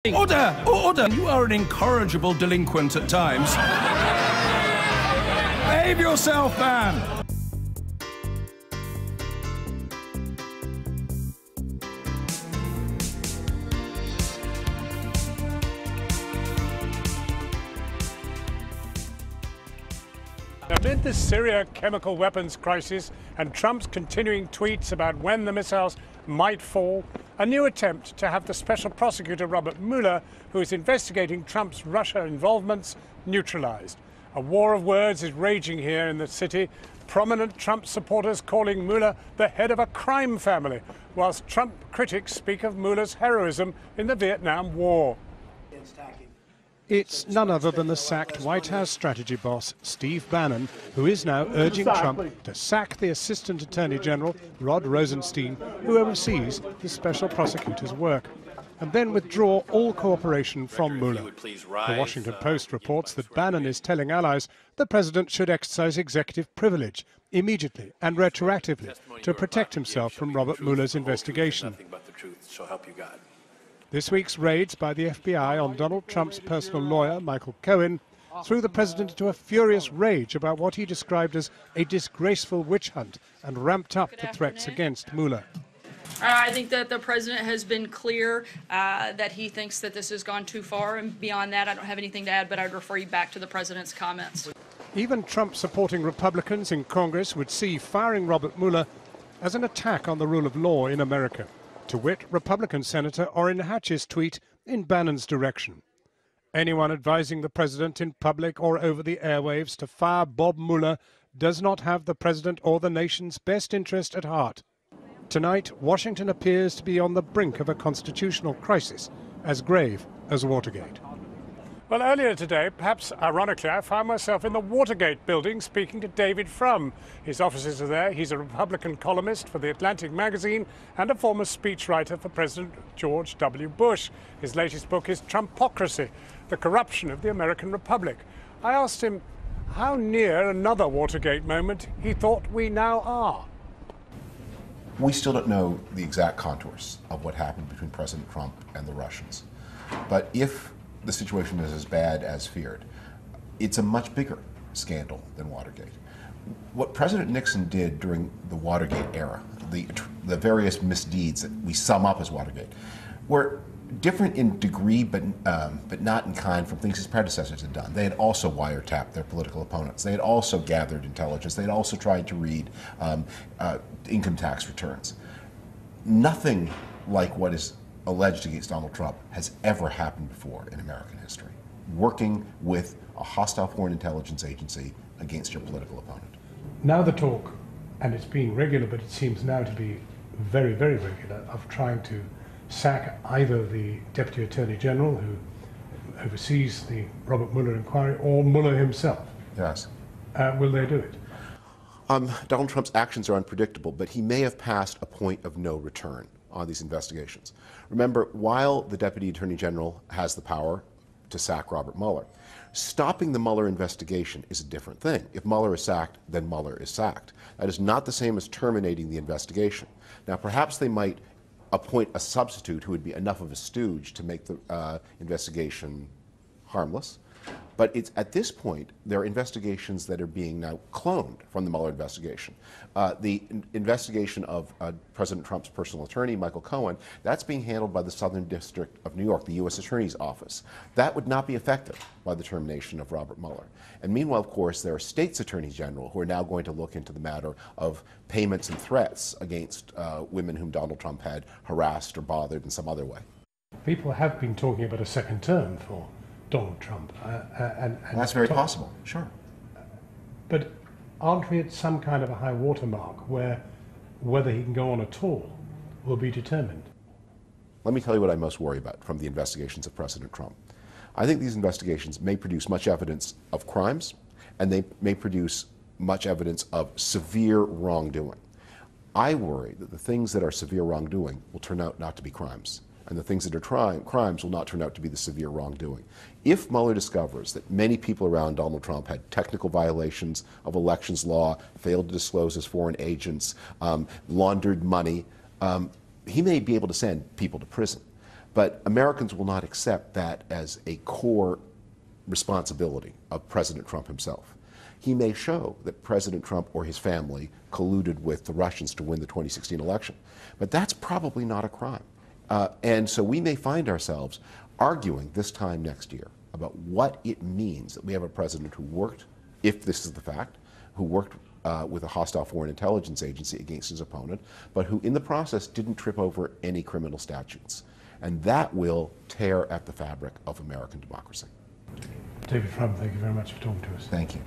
Order! Order! You are an incorrigible delinquent at times. Behave yourself, man! Amid the Syria chemical weapons crisis and Trump's continuing tweets about when the missiles might fall, a new attempt to have the special prosecutor Robert Mueller, who is investigating Trump's Russia involvements, neutralized. A war of words is raging here in the city, prominent Trump supporters calling Mueller the head of a crime family, whilst Trump critics speak of Mueller's heroism in the Vietnam War. It's none other than the sacked White House strategy boss, Steve Bannon, who is now urging Trump to sack the Assistant Attorney General, Rod Rosenstein, who oversees the special prosecutor's work, and then withdraw all cooperation from Mueller. The Washington Post reports that Bannon is telling allies the president should exercise executive privilege immediately and retroactively to protect himself from Robert Mueller's investigation. This week's raids by the FBI on Donald Trump's personal lawyer, Michael Cohen, threw the president into a furious rage about what he described as a disgraceful witch hunt and ramped up the threats against Mueller. I think that the president has been clear that he thinks that this has gone too far, and beyond that I don't have anything to add, but I'd refer you back to the president's comments. Even Trump-supporting Republicans in Congress would see firing Robert Mueller as an attack on the rule of law in America. To wit, Republican Senator Orrin Hatch's tweet in Bannon's direction. Anyone advising the president in public or over the airwaves to fire Bob Mueller does not have the president or the nation's best interest at heart. Tonight, Washington appears to be on the brink of a constitutional crisis as grave as Watergate. Well, earlier today, perhaps ironically, I found myself in the Watergate building speaking to David Frum. His offices are there. He's a Republican columnist for The Atlantic magazine and a former speechwriter for President George W. Bush. His latest book is Trumpocracy, The Corruption of the American Republic. I asked him how near another Watergate moment he thought we now are. We still don't know the exact contours of what happened between President Trump and the Russians. But if the situation is as bad as feared, it's a much bigger scandal than Watergate. What President Nixon did during the Watergate era, the various misdeeds that we sum up as Watergate, were different in degree but not in kind from things his predecessors had done. They had also wiretapped their political opponents. They had also gathered intelligence. They had also tried to read income tax returns. Nothing like what is alleged against Donald Trump has ever happened before in American history. Working with a hostile foreign intelligence agency against your political opponent. Now the talk, and it's being regular, but it seems now to be very, very regular, of trying to sack either the Deputy Attorney General, who oversees the Robert Mueller inquiry, or Mueller himself. Yes. Will they do it? Donald Trump's actions are unpredictable, but he may have passed a point of no return on these investigations. Remember, while the Deputy Attorney General has the power to sack Robert Mueller, stopping the Mueller investigation is a different thing. If Mueller is sacked, then Mueller is sacked. That is not the same as terminating the investigation. Now, perhaps they might appoint a substitute who would be enough of a stooge to make the investigation harmless. But it's, at this point, there are investigations that are being now cloned from the Mueller investigation. The investigation of President Trump's personal attorney, Michael Cohen, that's being handled by the Southern District of New York, the U.S. Attorney's Office. That would not be affected by the termination of Robert Mueller. And meanwhile, of course, there are states' attorneys general who are now going to look into the matter of payments and threats against women whom Donald Trump had harassed or bothered in some other way. People have been talking about a second term for Donald Trump. And that's very possible, sure. But aren't we at some kind of a high water mark where whether he can go on at all will be determined? Let me tell you what I most worry about from the investigations of President Trump. I think these investigations may produce much evidence of crimes, and they may produce much evidence of severe wrongdoing. I worry that the things that are severe wrongdoing will turn out not to be crimes, and the things that are crimes will not turn out to be the severe wrongdoing. If Mueller discovers that many people around Donald Trump had technical violations of elections law, failed to disclose as foreign agents, laundered money, he may be able to send people to prison. But Americans will not accept that as a core responsibility of President Trump himself. He may show that President Trump or his family colluded with the Russians to win the 2016 election, but that's probably not a crime. And so we may find ourselves arguing this time next year about what it means that we have a president who worked, if this is the fact, who worked with a hostile foreign intelligence agency against his opponent, but who in the process didn't trip over any criminal statutes. And that will tear at the fabric of American democracy. David Frum, thank you very much for talking to us. Thank you.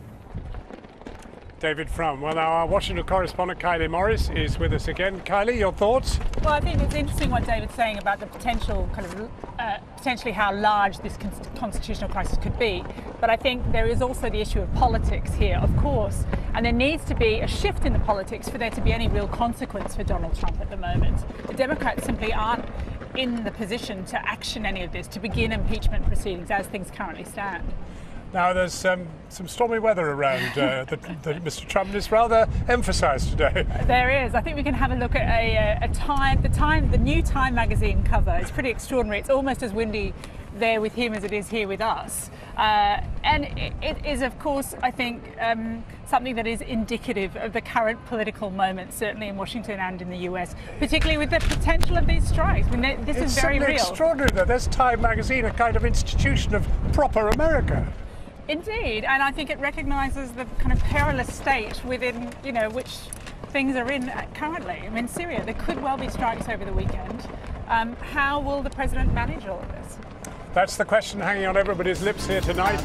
David Frum. Well, now our Washington correspondent Kylie Morris is with us again. Kylie, your thoughts? Well, I think it's interesting what David's saying about the potential kind of potentially how large this constitutional crisis could be. But I think there is also the issue of politics here, of course, and there needs to be a shift in the politics for there to be any real consequence for Donald Trump at the moment. The Democrats simply aren't in the position to action any of this, to begin impeachment proceedings as things currently stand. Now, there's some stormy weather around that Mr. Trump is rather emphasised today. There is. I think we can have a look at the new Time magazine cover. It's pretty extraordinary. It's almost as windy there with him as it is here with us. And it is, of course, I think, something that is indicative of the current political moment, certainly in Washington and in the US, particularly with the potential of these strikes. I mean, this is very real. It's extraordinary that there's Time magazine, a kind of institution of proper America. Indeed, and I think it recognises the kind of perilous state within, which things are in currently. I mean, Syria, there could well be strikes over the weekend. How will the president manage all of this? That's the question hanging on everybody's lips here tonight.